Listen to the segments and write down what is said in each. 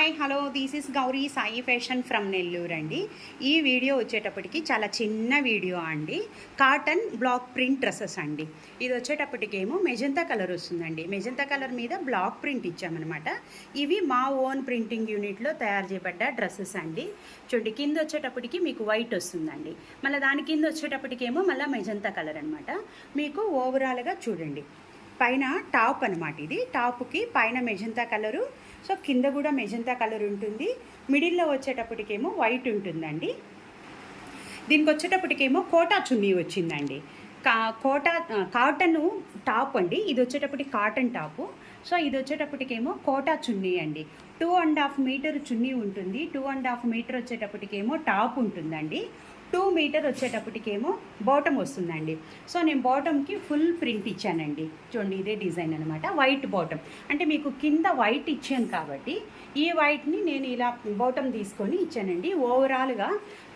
Hi hello this is Gauri Sai fashion from Nellore అండి. ఈ video వచ్చేటప్పటికి చాలా చిన్న వీడియో అండి. కాటన్ బ్లాక్ ప్రింట్ డ్రెస్సెస్ అండి. ఇది వచ్చేటప్పటికేమో మెజంతా కలర్ వస్తుందండి. మెజంతా కలర్ మీద బ్లాక్ ప్రింట్ ఇచ్చామన్నమాట. ఇవి మా ఓన్ ప్రింటింగ్ యూనిట్లో తయారు చేయబడ్డ డ్రెస్సెస్ అండి. చూడండి, కింద వచ్చేటప్పటికి మీకు వైట్ వస్తుందండి. మళ్ళీ దాని కింద వచ్చేటప్పటికేమో మళ్ళీ మెజంతా కలర్ అనమాట. మీకు ఓవరాల్గా చూడండి, పైన టాప్ అనమాట. ఇది టాప్కి పైన మెజంతా కలరు, సో కింద కూడా మెజంతా కలర్ ఉంటుంది. మిడిల్లో వచ్చేటప్పటికేమో వైట్ ఉంటుందండి. దీనికి వచ్చేటప్పటికేమో కోటా చున్నీ వచ్చిందండి. కాటన్ టాప్ అండి. ఇది వచ్చేటప్పటికి కాటన్ టాపు. సో ఇది వచ్చేటప్పటికేమో కోటా చున్నీ అండి. 2.5 మీటర్ చున్నీ ఉంటుంది. 2.5 మీటర్ వచ్చేటప్పటికేమో టాప్ ఉంటుందండి. 2 మీటర్ వచ్చేటప్పటికేమో బాటమ్ వస్తుందండి. సో నేను బాటమ్కి ఫుల్ ప్రింట్ ఇచ్చానండి. చూడండి, ఇదే డిజైన్ అనమాట. వైట్ బాటమ్ అంటే మీకు కింద వైట్ ఇచ్చాను కాబట్టి ఈ వైట్ని నేను ఇలా బాటమ్ తీసుకొని ఇచ్చానండి. ఓవరాల్గా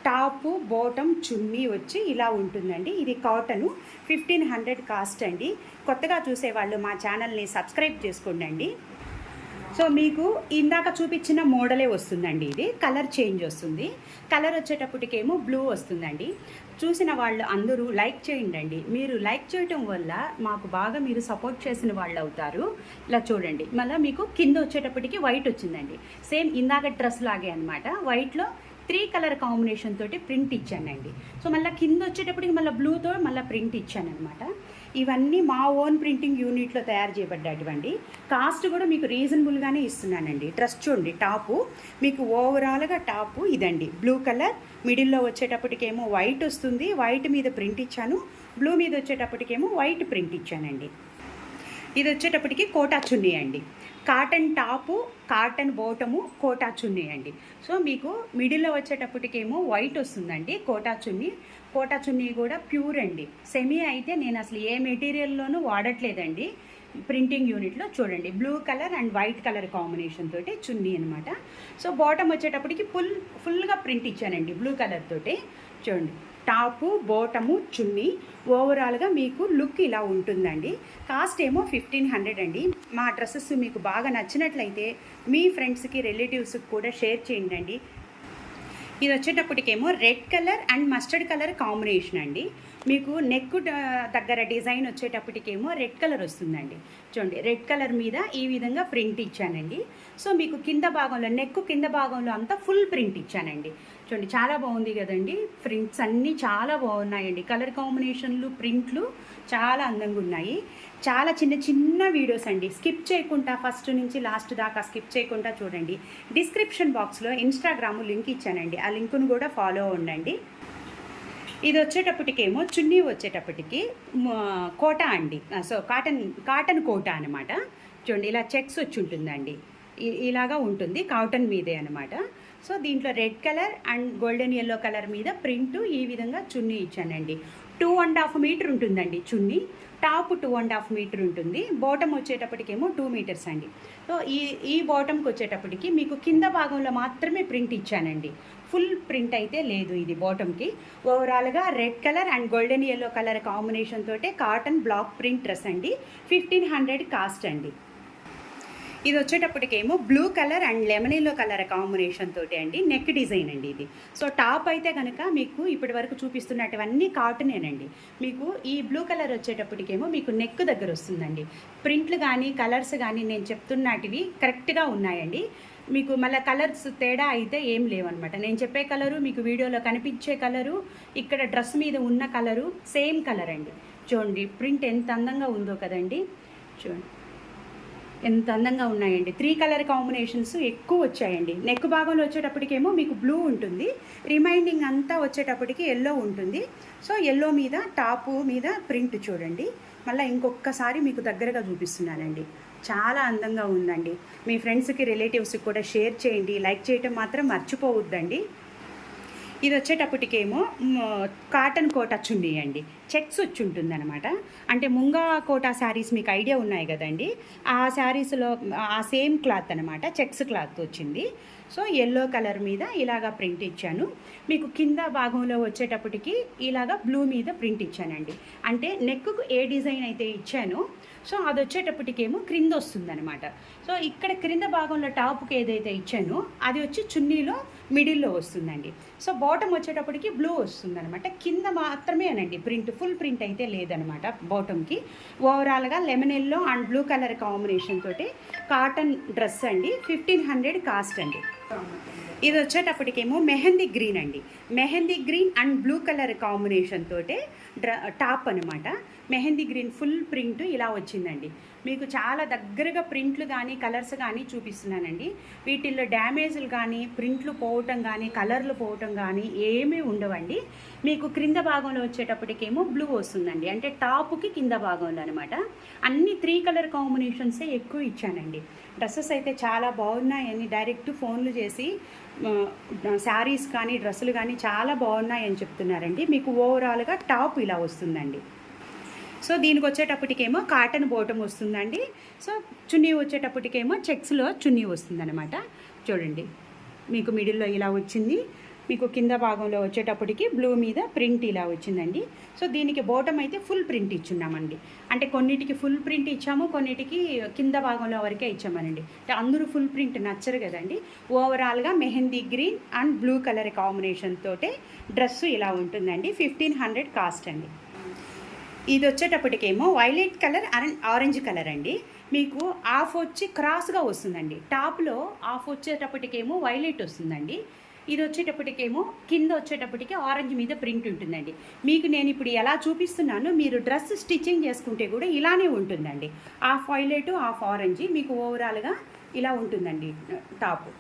టాపు బాటమ్ చున్నీ వచ్చి ఇలా ఉంటుందండి. ఇది కాటను, 1500 కాస్ట్ అండి. కొత్తగా చూసేవాళ్ళు మా ఛానల్ని సబ్స్క్రైబ్ చేసుకోండి. సో మీకు ఇందాక చూపించిన మోడలే వస్తుందండి. ఇది కలర్ చేంజ్ వస్తుంది. కలర్ వచ్చేటప్పటికేమో బ్లూ వస్తుందండి. చూసిన వాళ్ళు అందరూ లైక్ చేయండి. మీరు లైక్ చేయటం వల్ల మాకు బాగా మీరు సపోర్ట్ చేసిన వాళ్ళు అవుతారు. ఇలా చూడండి, మళ్ళీ మీకు కింద వచ్చేటప్పటికి వైట్ వచ్చిందండి. సేమ్ ఇందాక డ్రెస్ లాగే అనమాట. వైట్లో 3 కలర్ కాంబినేషన్ తోటి ప్రింట్ ఇచ్చానండి. సో మళ్ళీ కింద వచ్చేటప్పటికి మళ్ళీ బ్లూతో మళ్ళీ ప్రింట్ ఇచ్చానమాట. ఇవన్నీ మా ఓన్ ప్రింటింగ్ యూనిట్లో తయారు చేయబడ్డటువంటి. కాస్ట్ కూడా మీకు రీజనబుల్గానే ఇస్తున్నానండి. డ్రెస్ చూడండి, టాపు మీకు ఓవరాల్గా టాపు ఇదండి. బ్లూ కలర్, మిడిల్లో వచ్చేటప్పటికేమో వైట్ వస్తుంది. వైట్ మీద ప్రింట్ ఇచ్చాను. బ్లూ మీద వచ్చేటప్పటికేమో వైట్ ప్రింట్ ఇచ్చానండి. ఇది వచ్చేటప్పటికి కోటా చున్నీ అండి. Cotton top, cotton bottom, Kota chunni అండి. సో మీకు మిడిల్లో వచ్చేటప్పటికేమో వైట్ వస్తుందండి. కోటా చున్నీ. కోటా చున్నీ కూడా ప్యూర్ అండి. సెమీ అయితే నేను అసలు ఏ మెటీరియల్లోనూ వాడట్లేదండి. ప్రింటింగ్ యూనిట్లో చూడండి, blue colour and white colour combination తోటి చున్నీ అనమాట. సో బాటమ్ వచ్చేటప్పటికి ఫుల్గా ప్రింట్ ఇచ్చానండి బ్లూ కలర్ తోటి. చూడండి, టాపు బాటము చున్నీ ఓవరాల్గా మీకు లుక్ ఇలా ఉంటుందండి. కాస్ట్ ఏమో 1500 అండి. మా డ్రెస్సెస్ మీకు బాగా నచ్చినట్లయితే మీ ఫ్రెండ్స్కి రిలేటివ్స్కి కూడా షేర్ చేయండి. ఇది వచ్చేటప్పటికేమో red colour and mustard colour combination అండి. మీకు నెక్ దగ్గర డిజైన్ వచ్చేటప్పటికేమో రెడ్ కలర్ వస్తుందండి. చూడండి, రెడ్ కలర్ మీద ఈ విధంగా ప్రింట్ ఇచ్చానండి. సో మీకు కింద భాగంలో నెక్ కింద భాగంలో అంతా ఫుల్ ప్రింట్ ఇచ్చానండి. చూడండి, చాలా బాగుంది కదండి. ప్రింట్స్ అన్నీ చాలా బాగున్నాయండి. కలర్ కాంబినేషన్లు, ప్రింట్లు చాలా అందంగా ఉన్నాయి. చాలా చిన్న చిన్న వీడియోస్ అండి. స్కిప్ చేయకుండా ఫస్ట్ నుంచి లాస్ట్ దాకా స్కిప్ చేయకుండా చూడండి. డిస్క్రిప్షన్ బాక్స్లో ఇన్స్టాగ్రామ్ లింక్ ఇచ్చానండి. ఆ లింకును కూడా ఫాలో అవ్వండి. ఇది వచ్చేటప్పటికేమో చున్నీ వచ్చేటప్పటికి కోటా అండి. సో కాటన్ కోటా అనమాట. చూడండి, ఇలా చెక్స్ వచ్చి ఉంటుందండి. ఇలాగా ఉంటుంది, కాటన్ మీదే అనమాట. సో దీంట్లో red colour and golden yellow colour మీద ప్రింట్ ఈ విధంగా చున్నీ ఇచ్చానండి. 2.5 మీటర్ ఉంటుందండి చున్నీ. టాప్ 2.5 మీటర్ ఉంటుంది. బాటమ్ వచ్చేటప్పటికేమో 2 మీటర్స్ అండి. సో ఈ బాటమ్కి వచ్చేటప్పటికి మీకు కింద భాగంలో మాత్రమే ప్రింట్ ఇచ్చానండి. ఫుల్ ప్రింట్ అయితే లేదు ఇది బాటమ్కి. ఓవరాల్గా red colour and golden yellow colour combination తోటే కాటన్ బ్లాక్ ప్రింట్ డ్రెస్ అండి. 1500 కాస్ట్ అండి. ఇది వచ్చేటప్పటికేమో blue colour and lemon yellow colour combination తోటి అండి. నెక్ డిజైన్ అండి ఇది. సో టాప్ అయితే కనుక మీకు ఇప్పటి వరకు చూపిస్తున్నటువన్నీ కాటనేనండి. మీకు ఈ బ్లూ కలర్ వచ్చేటప్పటికేమో మీకు నెక్ దగ్గర వస్తుందండి. ప్రింట్లు కానీ కలర్స్ కానీ నేను చెప్తున్నటివి కరెక్ట్గా ఉన్నాయండి. మీకు మళ్ళీ కలర్స్ తేడా అయితే ఏం లేవన్నమాట. నేను చెప్పే కలరు, మీకు వీడియోలో కనిపించే కలరు, ఇక్కడ డ్రెస్ మీద ఉన్న కలరు సేమ్ కలర్ అండి. చూడండి, ప్రింట్ ఎంత అందంగా ఉందో కదండి. చూడండి, ఎంత అందంగా ఉన్నాయండి. 3 కలర్ కాంబినేషన్స్ ఎక్కువ వచ్చాయండి. నెక్ భాగంలో వచ్చేటప్పటికేమో మీకు బ్లూ ఉంటుంది. రిమైండింగ్ అంతా వచ్చేటప్పటికి ఎల్లో ఉంటుంది. సో ఎల్లో మీద టాపు మీద ప్రింట్ చూడండి. మళ్ళీ ఇంకొకసారి మీకు దగ్గరగా చూపిస్తున్నానండి. చాలా అందంగా ఉందండి. మీ ఫ్రెండ్స్కి రిలేటివ్స్కి కూడా షేర్ చేయండి. లైక్ చేయటం మాత్రం మర్చిపోవద్దండి. ఇది వచ్చేటప్పటికేమో కాటన్ కోటా చున్నీ అండి. చెక్స్ వచ్చి ఉంటుంది అనమాట. అంటే ముంగా కోటా శారీస్ మీకు ఐడియా ఉన్నాయి కదండి. ఆ శారీస్లో ఆ సేమ్ క్లాత్ అనమాట. చెక్స్ క్లాత్ వచ్చింది. సో ఎల్లో కలర్ మీద ఇలాగా ప్రింట్ ఇచ్చాను. మీకు కింద భాగంలో వచ్చేటప్పటికి ఇలాగా బ్లూ మీద ప్రింట్ ఇచ్చానండి. అంటే నెక్కు ఏ డిజైన్ అయితే ఇచ్చానో సో అది వచ్చేటప్పటికేమో క్రింద వస్తుందన్నమాట. సో ఇక్కడ క్రింద భాగంలో టాప్కి ఏదైతే ఇచ్చానో అది వచ్చి చున్నీలో మిడిల్లో వస్తుందండి. సో బాటమ్ వచ్చేటప్పటికి బ్లూ వస్తుందన్నమాట. కింద మాత్రమేనండి ప్రింట్, ఫుల్ ప్రింట్ అయితే లేదనమాట బాటమ్కి. ఓవరాల్గా lemon yellow and blue colour combination తోటి కాటన్ డ్రెస్ అండి. 1500 కాస్ట్ అండి. ఇది వచ్చేటప్పటికేమో మెహందీ గ్రీన్ అండి. Mehndi green and blue colour combination తోటే టాప్ అనమాట. మెహందీ గ్రీన్ ఫుల్ ప్రింట్ ఇలా వచ్చిందండి. మీకు చాలా దగ్గరగా ప్రింట్లు కానీ కలర్స్ కానీ చూపిస్తున్నానండి. వీటిల్లో డ్యామేజ్లు కానీ ప్రింట్లు పోవటం కానీ కలర్లు పోవటం కానీ ఏమీ ఉండవండి. మీకు క్రింద భాగంలో వచ్చేటప్పటికేమో బ్లూ వస్తుందండి, అంటే టాప్కి కింద భాగంలో అనమాట. అన్ని 3 కలర్ కాంబినేషన్సే ఎక్కువ ఇచ్చానండి. డ్రెస్సెస్ అయితే చాలా బాగున్నాయని డైరెక్ట్ ఫోన్లు చేసి శారీస్ కానీ డ్రెస్సులు కానీ చాలా బాగున్నాయని చెప్తున్నారండి. మీకు ఓవరాల్గా టాప్ ఇలా వస్తుందండి. సో దీనికి వచ్చేటప్పటికేమో కాటన్ బాటమ్ వస్తుందండి. సో చున్నీ వచ్చేటప్పటికేమో చెక్స్లో చున్నీ వస్తుందన్నమాట. చూడండి, మీకు మిడిల్లో ఇలా వచ్చింది. మీకు కింద భాగంలో వచ్చేటప్పటికి బ్లూ మీద ప్రింట్ ఇలా వచ్చిందండి. సో దీనికి బాటమ్ అయితే ఫుల్ ప్రింట్ ఇచ్చున్నామండి. అంటే కొన్నిటికి ఫుల్ ప్రింట్ ఇచ్చాము, కొన్నిటికి కింద భాగంలో వరకే ఇచ్చామనండి. అందరూ ఫుల్ ప్రింట్ నచ్చరు కదండి. ఓవరాల్గా mehndi green and blue colour combination తోటే డ్రెస్సు ఇలా ఉంటుందండి. 1500 కాస్ట్ అండి. ఇది వచ్చేటప్పటికేమో violet colour and orange colour అండి. మీకు హాఫ్ వచ్చి క్రాస్గా వస్తుందండి. టాప్లో హాఫ్ వచ్చేటప్పటికేమో వైలెట్ వస్తుందండి. ఇది వచ్చేటప్పటికేమో కింద వచ్చేటప్పటికి ఆరెంజ్ మీద ప్రింట్ ఉంటుందండి. మీకు నేను ఇప్పుడు ఎలా చూపిస్తున్నానో మీరు డ్రెస్ స్టిచ్చింగ్ చేసుకుంటే కూడా ఇలానే ఉంటుందండి. హాఫ్ వైలెట్ హాఫ్ ఆరెంజ్ మీకు ఓవరాల్గా ఇలా ఉంటుందండి టాప్.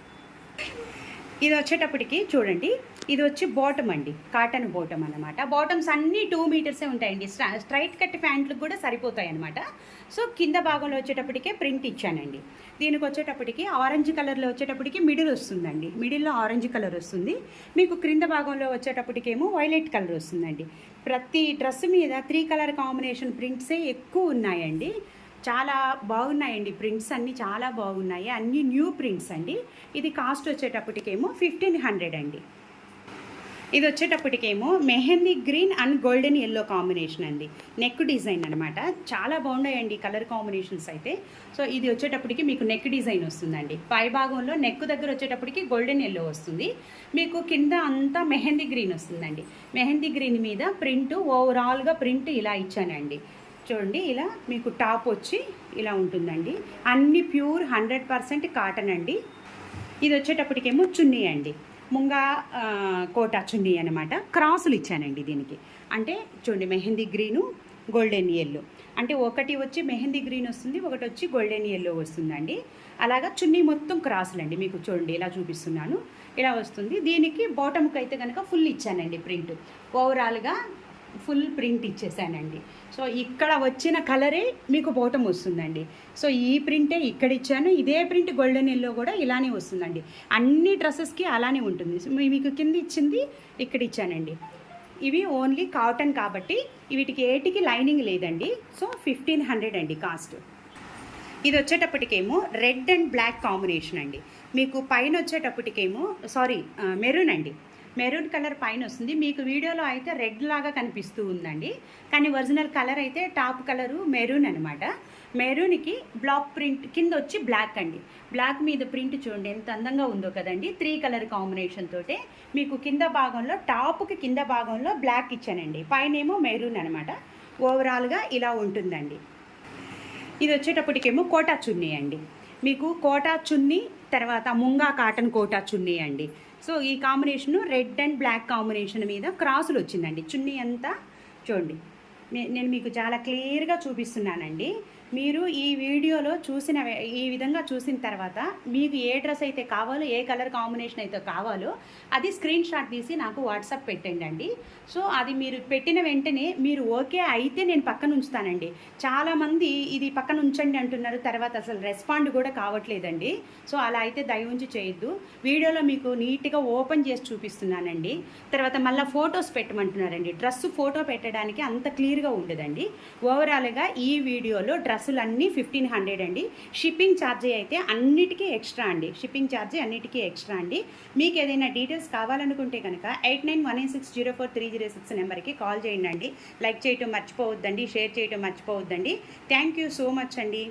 ఇది వచ్చేటప్పటికి చూడండి, ఇది వచ్చి బాటమ్ అండి, కాటన్ బాటమ్ అనమాట. బాటమ్స్ అన్నీ 2 మీటర్సే ఉంటాయండి. స్ట్రైట్ కట్ ప్యాంట్లకు కూడా సరిపోతాయి అనమాట. సో కింద భాగంలో వచ్చేటప్పటికే ప్రింట్ ఇచ్చానండి. దీనికి వచ్చేటప్పటికి ఆరెంజ్ కలర్లో వచ్చేటప్పటికి మిడిల్ వస్తుందండి. మిడిల్లో ఆరెంజ్ కలర్ వస్తుంది. మీకు క్రింద భాగంలో వచ్చేటప్పటికేమో వైలెట్ కలర్ వస్తుందండి. ప్రతి డ్రెస్ మీద 3 కలర్ కాంబినేషన్ ప్రింట్సే ఎక్కువ ఉన్నాయండి. చాలా బాగున్నాయండి. ప్రింట్స్ అన్నీ చాలా బాగున్నాయి. అన్నీ న్యూ ప్రింట్స్ అండి. ఇది కాస్ట్ వచ్చేటప్పటికేమో 1500 అండి. ఇది వచ్చేటప్పటికేమో mehndi green and golden yellow combination అండి. నెక్ డిజైన్ అనమాట. చాలా బాగున్నాయండి కలర్ కాంబినేషన్స్ అయితే. సో ఇది వచ్చేటప్పటికి మీకు నెక్ డిజైన్ వస్తుందండి. పై భాగంలో నెక్ దగ్గర వచ్చేటప్పటికి గోల్డెన్ ఎల్లో వస్తుంది. మీకు కింద అంతా మెహందీ గ్రీన్ వస్తుందండి. మెహందీ గ్రీన్ మీద ప్రింట్ ఓవరాల్గా ప్రింట్ ఇలా ఇచ్చానండి. చూడండి, ఇలా మీకు టాప్ వచ్చి ఇలా ఉంటుందండి. అన్ని ప్యూర్ 100% కాటన్ అండి. ఇది వచ్చేటప్పటికేమో చున్నీ అండి. ముంగా కోటా చున్నీ అనమాట. క్రాసులు ఇచ్చానండి దీనికి. అంటే చూడండి, మెహందీ గ్రీను గోల్డెన్ ఎల్లో, అంటే ఒకటి వచ్చి మెహందీ గ్రీన్ వస్తుంది, ఒకటి వచ్చి గోల్డెన్ ఎల్లో వస్తుందండి. అలాగా చున్నీ మొత్తం క్రాసులు అండి. మీకు చూడండి ఇలా చూపిస్తున్నాను, ఇలా వస్తుంది. దీనికి బాటమ్కి అయితే కనుక ఫుల్ ఇచ్చానండి ప్రింట్. ఓవరాల్గా ఫుల్ ప్రింట్ ఇచ్చేసానండి. సో ఇక్కడ వచ్చిన కలరే మీకు బాటమ్ వస్తుందండి. సో ఈ ప్రింటే ఇక్కడ ఇచ్చాను. ఇదే ప్రింట్ గోల్డెన్ ఎల్లో కూడా ఇలానే వస్తుందండి. అన్ని డ్రెస్సెస్కి అలానే ఉంటుంది. సో మీకు కింద ఇచ్చింది ఇక్కడ ఇచ్చానండి. ఇవి ఓన్లీ కాటన్ కాబట్టి వీటికి ఏటికి లైనింగ్ లేదండి. సో 1500 అండి కాస్ట్. ఇది వచ్చేటప్పటికేమో రెడ్ అండ్ బ్లాక్ కాంబినేషన్ అండి. మీకు పైన వచ్చేటప్పటికేమో మెరూన్ అండి. మెరూన్ కలర్ పైన వస్తుంది. మీకు వీడియోలో అయితే రెడ్ లాగా కనిపిస్తూ ఉందండి, కానీ ఒరిజినల్ కలర్ అయితే టాప్ కలరు మెరూన్ అనమాట. మెరూన్కి బ్లాక్ ప్రింట్ కింద వచ్చి బ్లాక్ అండి. బ్లాక్ మీద ప్రింట్ చూడండి ఎంత అందంగా ఉందో కదండి. 3 కలర్ కాంబినేషన్ తోటే మీకు కింద భాగంలో టాప్కి కింద భాగంలో బ్లాక్ ఇచ్చానండి. పైన ఏమో మెరూన్ అనమాట. ఓవరాల్గా ఇలా ఉంటుందండి. ఇది వచ్చేటప్పటికేమో కోటా చున్నీ అండి. మీకు కోటా చున్నీ తర్వాత ముంగా కాటన్ కోటా చున్నీ అండి. సో ఈ combination red and black combination మీద క్రాసులు వచ్చిందండి. చున్నీ అంతా చూడండి, నేను మీకు చాలా క్లియర్గా చూపిస్తున్నానండి. మీరు ఈ వీడియోలో ఈ విధంగా చూసిన తర్వాత మీకు ఏ డ్రెస్ అయితే కావాలో, ఏ కలర్ కాంబినేషన్ అయితే కావాలో అది స్క్రీన్ షాట్ తీసి నాకు వాట్సాప్ పెట్టండి అండి. సో అది మీరు పెట్టిన వెంటనే మీరు ఓకే అయితే నేను పక్కన ఉంచుతానండి. చాలామంది ఇది పక్కన ఉంచండి అంటున్నారు, తర్వాత అసలు రెస్పాండ్ కూడా కావట్లేదండి. సో అలా అయితే దయవుంచి చేయొద్దు. వీడియోలో మీకు నీట్గా ఓపెన్ చేసి చూపిస్తున్నానండి. తర్వాత మళ్ళీ ఫొటోస్ పెట్టమంటున్నారండి. డ్రెస్ ఫోటో పెట్టడానికి అంత క్లియర్గా ఉండదండి. ఓవరాల్గా ఈ వీడియోలో డ్రెస్ డ్రెస్సులు అన్నీ 1500 అండి. షిప్పింగ్ ఛార్జీ అయితే అన్నిటికీ ఎక్స్ట్రా అండి. షిప్పింగ్ ఛార్జీ అన్నిటికీ ఎక్స్ట్రా అండి. మీకు ఏదైనా డీటెయిల్స్ కావాలనుకుంటే కనుక 8918604306 నెంబర్కి కాల్ చేయండి. లైక్ చేయటం మర్చిపోవద్దండి, షేర్ చేయటం మర్చిపోవద్దండి. థ్యాంక్ యూ సో మచ్ అండి.